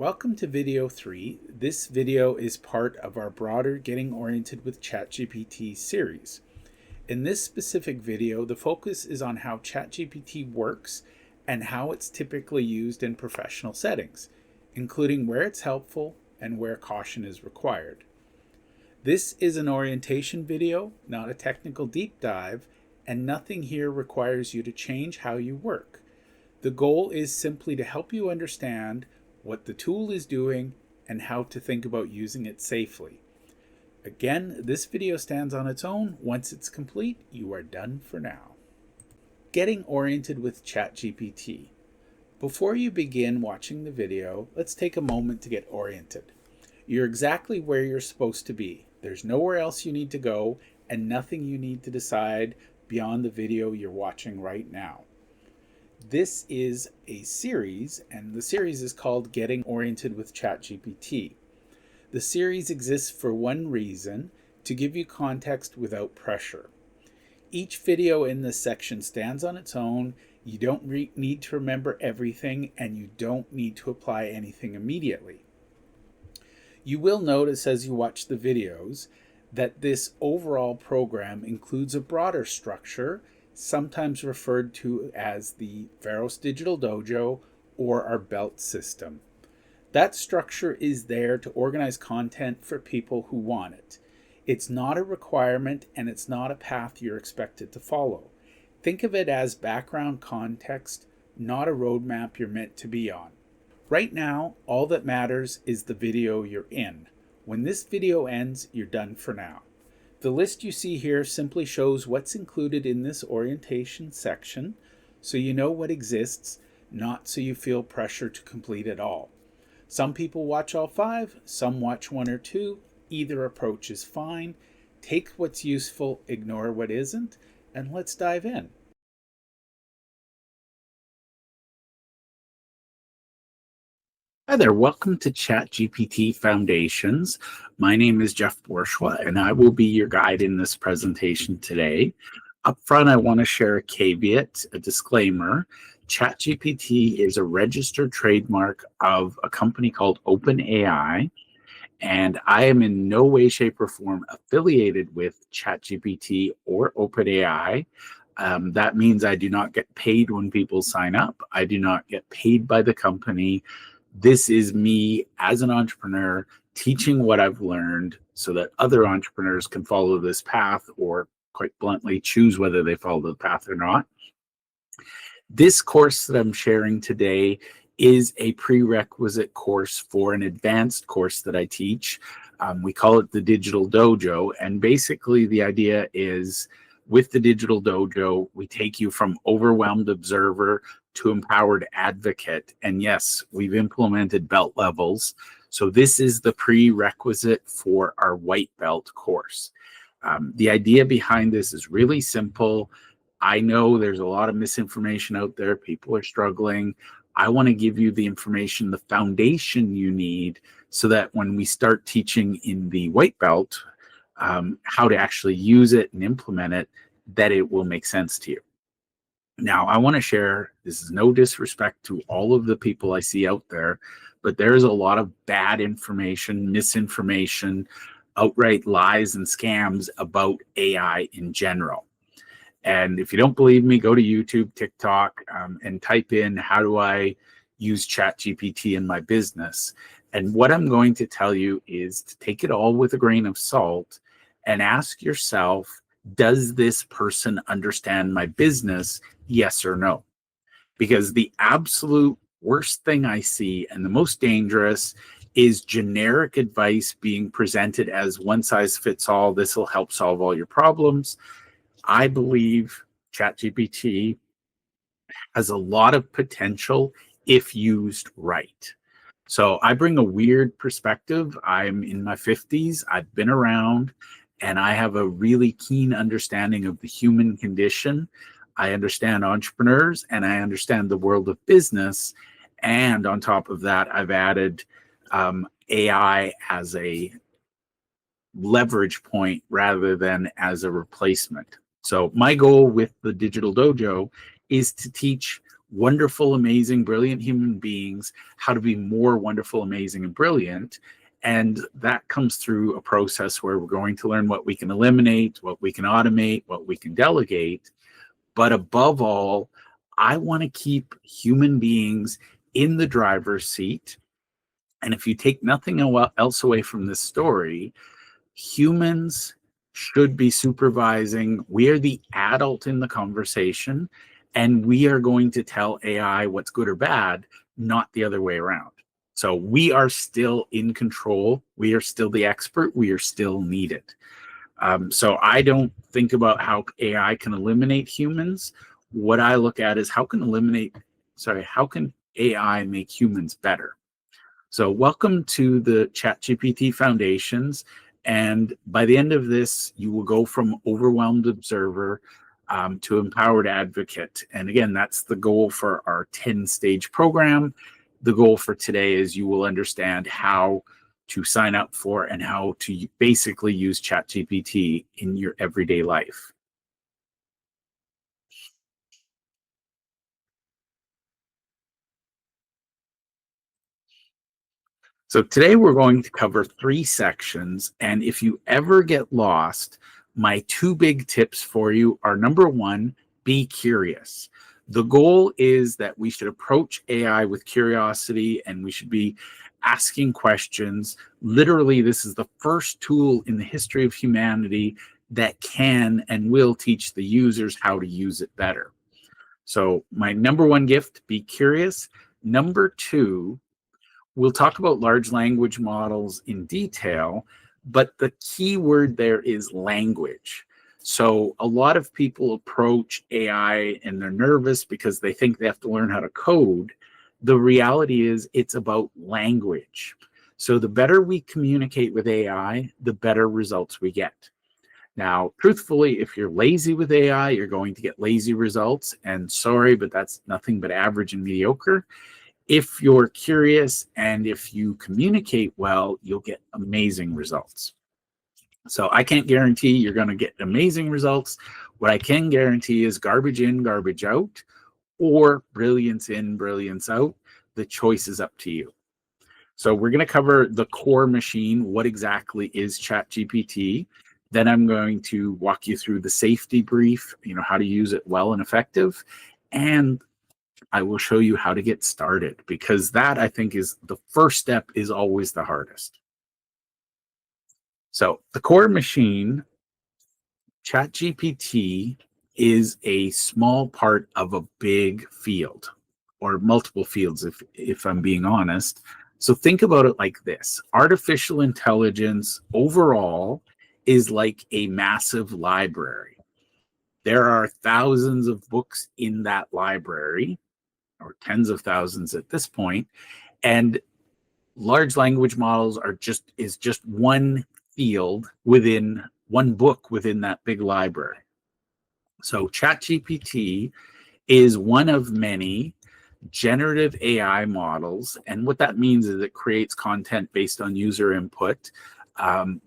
Welcome to video 3. This video is part of our broader Getting Oriented with ChatGPT series. In this specific video, the focus is on how ChatGPT works and how it's typically used in professional settings, including where it's helpful and where caution is required. This is an orientation video, not a technical deep dive, and nothing here requires you to change how you work. The goal is simply to help you understand what the tool is doing and how to think about using it safely. Again, this video stands on its own. Once it's complete, you are done for now. Getting Oriented with ChatGPT. Before you begin watching the video, let's take a moment to get oriented. You're exactly where you're supposed to be. There's nowhere else you need to go and nothing you need to decide beyond the video you're watching right now. This is a series, and the series is called Getting Oriented with ChatGPT. The series exists for one reason: to give you context without pressure. Each video in this section stands on its own. You don't need to remember everything, and you don't need to apply anything immediately. You will notice as you watch the videos that this overall program includes a broader structure, sometimes referred to as the Varos Digital Dojo or our belt system. That structure is there to organize content for people who want it. It's not a requirement and it's not a path you're expected to follow. Think of it as background context, not a roadmap you're meant to be on. Right now, all that matters is the video you're in. When this video ends, you're done for now. The list you see here simply shows what's included in this orientation section, so you know what exists, not so you feel pressure to complete it all. Some people watch all 5, some watch 1 or 2. Either approach is fine. Take what's useful, ignore what isn't, and let's dive in. Hi there, welcome to ChatGPT Foundations. My name is Jeff Bourgeois, and I will be your guide in this presentation today. Up front, I want to share a caveat, a disclaimer. ChatGPT is a registered trademark of a company called OpenAI, and I am in no way, shape, or form affiliated with ChatGPT or OpenAI. That means I do not get paid when people sign up. I do not get paid by the company. This is me as an entrepreneur teaching what I've learned so that other entrepreneurs can follow this path, or quite bluntly choose whether they follow the path or not. This course that I'm sharing today is a prerequisite course for an advanced course that I teach. We call it the Digital Dojo, and basically the idea is, with the Digital Dojo, we take you from overwhelmed observer to empowered advocate. And yes, we've implemented belt levels. So this is the prerequisite for our white belt course. The idea behind this is really simple. I know there's a lot of misinformation out there. People are struggling. I want to give you the information, the foundation you need, so that when we start teaching in the white belt, how to actually use it and implement it, that it will make sense to you. Now, I want to share, this is no disrespect to all of the people I see out there, but there's a lot of bad information, misinformation, outright lies and scams about AI in general. And if you don't believe me, go to YouTube, TikTok, and type in, how do I use ChatGPT in my business? And what I'm going to tell you is to take it all with a grain of salt and ask yourself, does this person understand my business? Yes or no? Because the absolute worst thing I see and the most dangerous is generic advice being presented as one size fits all. This will help solve all your problems. I believe ChatGPT has a lot of potential if used right. So I bring a weird perspective. I'm in my 50s. I've been around, and I have a really keen understanding of the human condition. I understand entrepreneurs, and I understand the world of business. And on top of that, I've added AI as a leverage point rather than as a replacement. So my goal with the Digital Dojo is to teach wonderful, amazing, brilliant human beings how to be more wonderful, amazing, and brilliant. And that comes through a process where we're going to learn what we can eliminate, what we can automate, what we can delegate. But above all, I want to keep human beings in the driver's seat. And if you take nothing else away from this story, humans should be supervising. We are the adult in the conversation, and we are going to tell AI what's good or bad, not the other way around. So we are still in control. We are still the expert. We are still needed. So I don't think about how AI can eliminate humans. What I look at is how can AI make humans better? So welcome to the ChatGPT Foundations. And by the end of this, you will go from overwhelmed observer to empowered advocate. And again, that's the goal for our 10-stage program. The goal for today is you will understand how to sign up for and how to basically use ChatGPT in your everyday life. So today we're going to cover 3 sections. And if you ever get lost, my 2 big tips for you are: number 1, be curious. The goal is that we should approach AI with curiosity and we should be asking questions. Literally, this is the first tool in the history of humanity that can and will teach the users how to use it better. So my number 1 gift, be curious. Number 2, we'll talk about large language models in detail, but the key word there is language. So a lot of people approach AI and they're nervous because they think they have to learn how to code. The reality is it's about language. So the better we communicate with AI, the better results we get. Now, truthfully, if you're lazy with AI, you're going to get lazy results. And sorry, but that's nothing but average and mediocre. If you're curious and if you communicate well, you'll get amazing results. So I can't guarantee you're going to get amazing results. What I can guarantee is garbage in, garbage out, or brilliance in, brilliance out. The choice is up to you. So we're going to cover the core machine. What exactly is ChatGPT? Then I'm going to walk you through the safety brief, how to use it well and effective. And I will show you how to get started, because that, I think, is the first step, is always the hardest. So the core machine, ChatGPT, is a small part of a big field, or multiple fields, if I'm being honest. So think about it like this. Artificial intelligence overall is like a massive library. There are thousands of books in that library, or tens of thousands at this point, and large language models is just one field within one book within that big library. So ChatGPT is one of many generative AI models, and what that means is it creates content based on user input.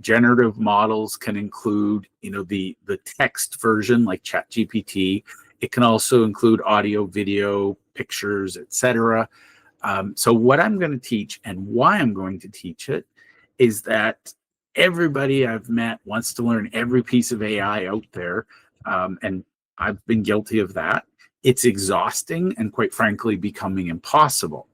Generative models can include, the text version like ChatGPT. It can also include audio, video, pictures, etc. So what I'm going to teach and why I'm going to teach it is that everybody I've met wants to learn every piece of AI out there, and I've been guilty of that. It's exhausting and, quite frankly, becoming impossible.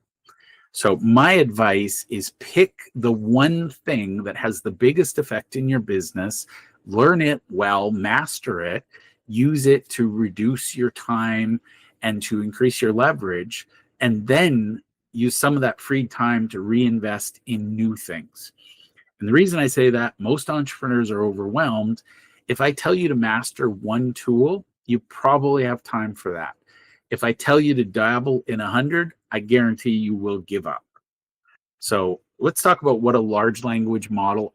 So my advice is pick the one thing that has the biggest effect in your business, learn it well, master it, use it to reduce your time and to increase your leverage, and then use some of that freed time to reinvest in new things. And the reason I say that, most entrepreneurs are overwhelmed. If I tell you to master one tool, you probably have time for that. If I tell you to dabble in 100, I guarantee you will give up. So let's talk about what a large language model